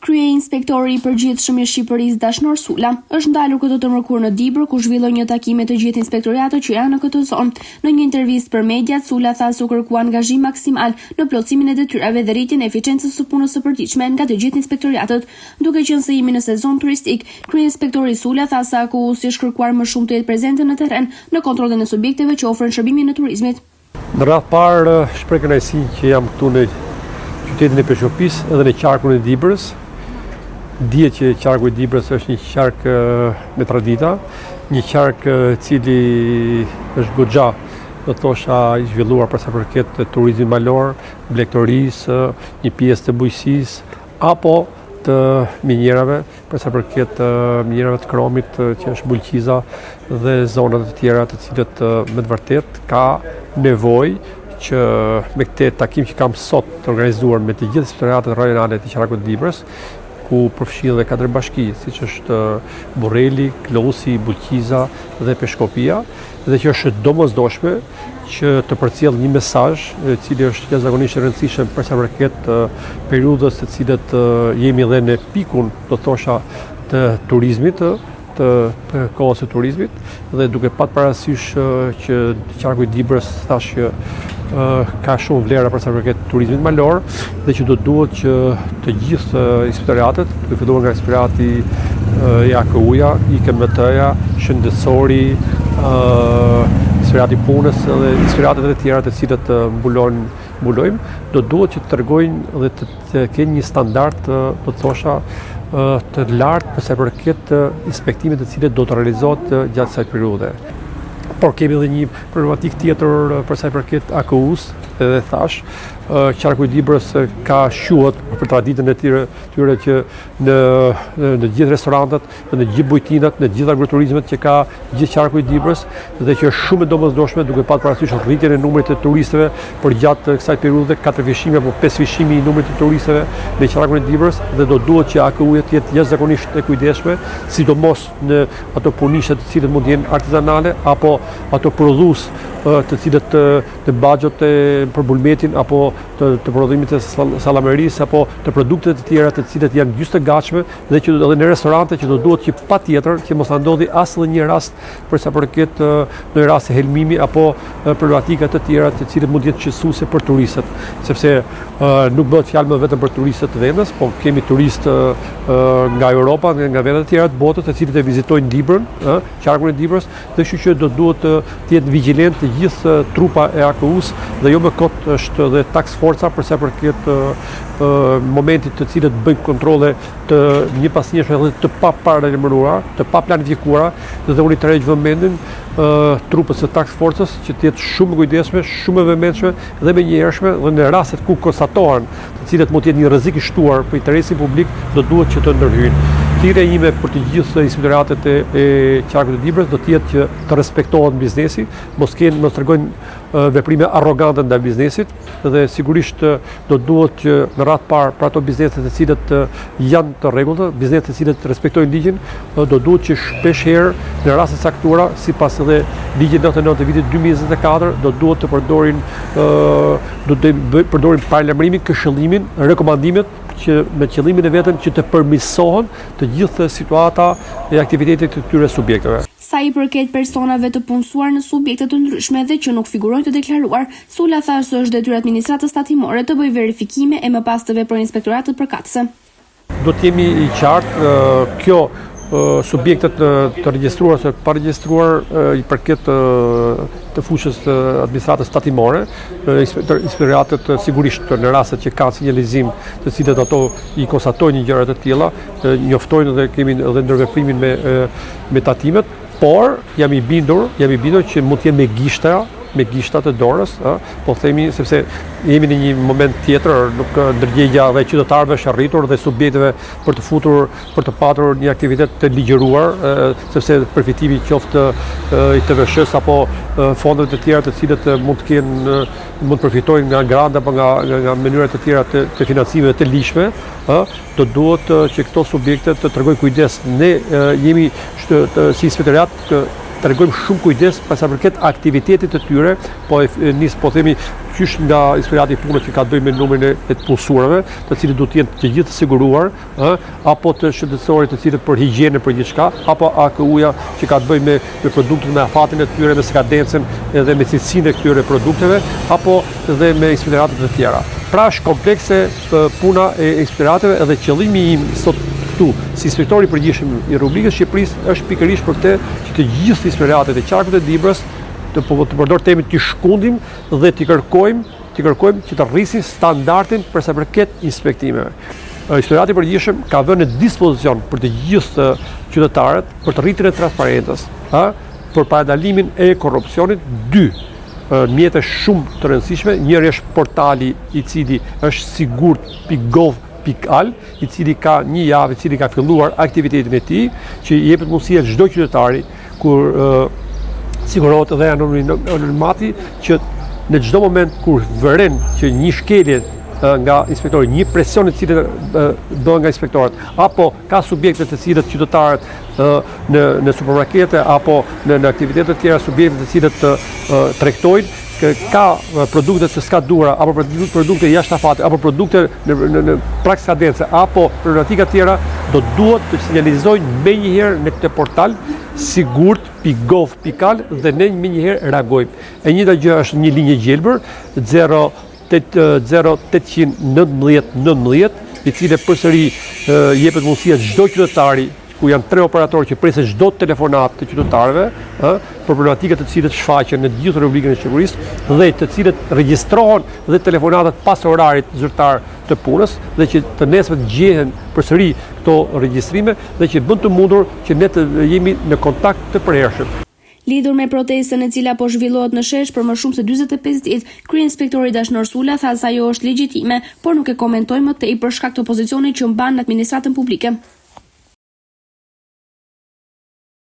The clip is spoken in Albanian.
Kryeinspektori i përgjithshëm i Shqipërisë Dashnor Sula është ndalur këtë të mërkurë në Dibër, ku zhvilloi një takim me të gjithë inspektoratët që janë në këtë zonë. Në një intervistë për mediat, Sula tha se u kërkua angazhim maksimal në plotësimin e detyrave dhe rritjen e eficiencës së punës së përditshme nga të gjithë inspektoratët. Duke qenë se jemi në sezon turistik, kryeinspektori Sula tha se AKU-si është kërkuar më shumë të jetë prezente në terren në kontrollin e subjekteve që ofrojnë shërbimin e turizmit. Në radhë parë, shpreh kënaqësi që jam këtu në qytetin e Peshqopis edhe në qarkun e Dibrës. Dihet që qarku i Dibrës është një qark me tradita, një qark cili është goxha, do thosha, i zhvilluar për sa përket turizmit malor, blegtorisë, një pjesë të bujqësisë apo të minjerave, për sa përket minjerave të kromit që është Bulqiza dhe zonat e tjera të cilët me të vërtet ka nevojë që me këtë takim që kam sot të organizuar me të gjithë inspektoratet rajonale të qarkut të Dibrës, ku përfshin dhe 4 bashki, siç është Burreli, Klosi, Bulqiza dhe Peshkopia, dhe që është domosdoshme që të përcjell një mesazh i cili është jashtëzakonisht i rëndësishëm për sa përket periudhës të cilët jemi dhe në pikun, do thosha, të turizmit, të kohës së turizmit, dhe duke pat parasysh që qarku i Dibrës thash që ka shumë vlera për sa përket turizmit malor dhe që do duhet që të gjithë inspektoratet, duke filluar nga inspektorati i AKU-ja, IKMT-ja, shëndetësori, inspektorati punës dhe inspektoratet e tjera të cilët mbulojmë, do duhet që të tregojnë dhe të kenë një standard, do të thosha, të lartë për sa përket inspektimet të cilët do të realizohet gjatë kësaj periudhe. Por kemi edhe një problematik tjetër për sa i përket AKU-s, edhe thash, qarku i Dibrës ka shuhet për traditën e tyre që në gjithë restorantet, në gjithë bujtinat, në gjithë agroturizmet që ka gjithë qarku i Dibrës, dhe që është shumë e domosdoshme duke pat parasysh rritjen e numrit të turistëve për gjatë kësaj periudhe, 4 fishime apo 5 fishimi i numrit të turistëve në qarkun e Dibrës, dhe do duhet që AKU-ja të jetë jashtëzakonisht e kujdesshme, sidomos në ato punishe të cilët mund të jenë artizanale apo ato prodhues të cilët të baxhot për bulmetin apo të prodhimit të sallamerisë apo të produktet të tjera të cilët janë gjysmë të gatshme dhe që edhe në restorante që do duhet që patjetër që mos na ndodhi asnjë një rast për sa përket në rast të helmimi apo problematika të tjera të cilët mund të jenë shqetësuese për turistët, sepse nuk bëhet fjalë më vetëm për turistët të vendës, po kemi turistë nga Europa, nga vende të tjera të botës, të cilët e vizitojnë Dibrën, qarkun e Dibrës, dhe kështu që do duhet të jetë vigjilent të gjithë trupa e AKU-s dhe jo më kot është dhe task forca për sa përket momentit të cilët bëjnë kontrolle të një pas njëshme dhe të pa paralajmëruara, të pa planifikuara, dhe unë i tërheq vëmendjen trupës së task forcës që të jetë shumë kujdesshme, shumë e vëmendshme dhe menjëhershme, dhe në rastet ku konstatohen të cilët mund të jetë një rrezik i shtuar për interesin publik, do duhet që të ndërhyjnë. Thirrja ime për të gjithë inspektoratet e qarkut të Dibrës do të jetë që të respektohet biznesi, mos tregojnë veprime arrogante ndaj biznesit, dhe sigurisht do duhet që në radhë parë për ato biznese të cilët janë të rregullta, biznese të cilët respektojnë ligjin, do duhet që shpesh herë në raste të caktuara, sipas edhe ligjit 99 të vitit 2024, do duhet të përdorin paralajmërimin, këshillimin, rekomandimet që me qëllimin e vetëm që të përmirësohen të gjithë situata e aktivitetit të këtyre subjekteve. Sa i përket personave të punësuar në subjekte të ndryshme dhe që nuk figurojnë të deklaruar, Sula tha se është detyrë administratës tatimore të bëjë verifikime e më pas të veprojë inspektoratët përkatëse. Do të jemi i qartë, kjo subjektet të regjistruar ose pa regjistruar i përket të fushës të administratës tatimore, inspektoratet sigurisht në rastet që kanë sinjalizim të cilët ato i konstatojnë një gjëra të tilla, njoftojnë dhe kemi edhe ndërveprimin me tatimet, por jam i bindur që mund të jenë me gishtat e dorës, po themi sepse jemi në një moment tjetër, nuk ndërgjegja dhe qytetarëve është arritur dhe subjekteve për të futur, për të patur një aktivitet të ligjëruar, sepse përfitimi qoftë i TVSH-s apo fondeve të tjera të cilët mund të përfitojnë nga grant apo nga mënyra të tjera të financimeve të lishme, do duhet që këto subjekte të tregojnë kujdes. Ne jemi si inspektorat tregojmë shumë kujdes për sa përket aktivitetit të tyre, po themi qysh nga inspektorati i punës që ka të bëjë me numrin e të punësuarve, të cilët duhet të jenë të gjithë të siguruar, apo të shëndetësorit të cilët për higjiene për gjithçka, apo AKU-ja që ka të bëjë me produktet, me afatin e tyre, me skadencën edhe me cilësinë e këtyre produkteve, apo dhe me inspektoratet e tjera. Pra është komplekse puna e inspektorateve edhe qëllimi im sot këtu si inspektori i përgjithshëm i Republikës së Shqipërisë është pikërisht për këtë që të gjithë inspektoratet e qarkut e Dibrës të përdor termin të shkundim dhe të kërkojmë që të rrisin standardin për sa përket inspektimeve. Inspektorati i përgjithshëm ka vënë në dispozicion për të gjithë qytetarët për të rritjen e transparentës, për parandalimin e korrupsionit, dy mjete shumë të rëndësishme. Njëri është portali i cili është sigurt.gov.al, i cili ka një javë, i cili ka filluar aktivitetin e tij, që jepet mundësia çdo qytetari kur sigurohet dhe anonimati që në çdo moment kur vëren që një shkelje nga inspektori, një presion i cili bëhet nga inspektorët, apo ka subjekte të cilët qytetarët në supermarkete apo në aktivitete të tjera, subjekte të cilët tregtojnë ka produkte të skaduara apo produkte jashtëafate apo produkte në prag skadence apo problematika të tjera, do duhet të sinjalizojnë menjëherë në këtë portal sigurt.gov.al dhe ne menjëherë reagojmë. E njëjta gjë është një linjë gjelbër 0819 i cili përsëri jepet mundësia çdo qytetari, ku janë 3 operatorë që presin çdo telefonat të qytetarëve, për problematikat të cilët shfaqen në gjithë Republikën e Shqipërisë dhe të cilët regjistrohen dhe telefonatat pas orarit zyrtar të punës dhe që të nesër gjehen përsëri këto regjistrime dhe që bën të mundur që ne të jemi në kontakt të përhershëm. Lidhur me protestën e cila po zhvillohet në Shesh për më shumë se 45 ditë, kryeinspektori Dashnor Sula tha se ajo është legjitime, por nuk e komentoi më tej për shkak të opozicionit që mban në administratën publike.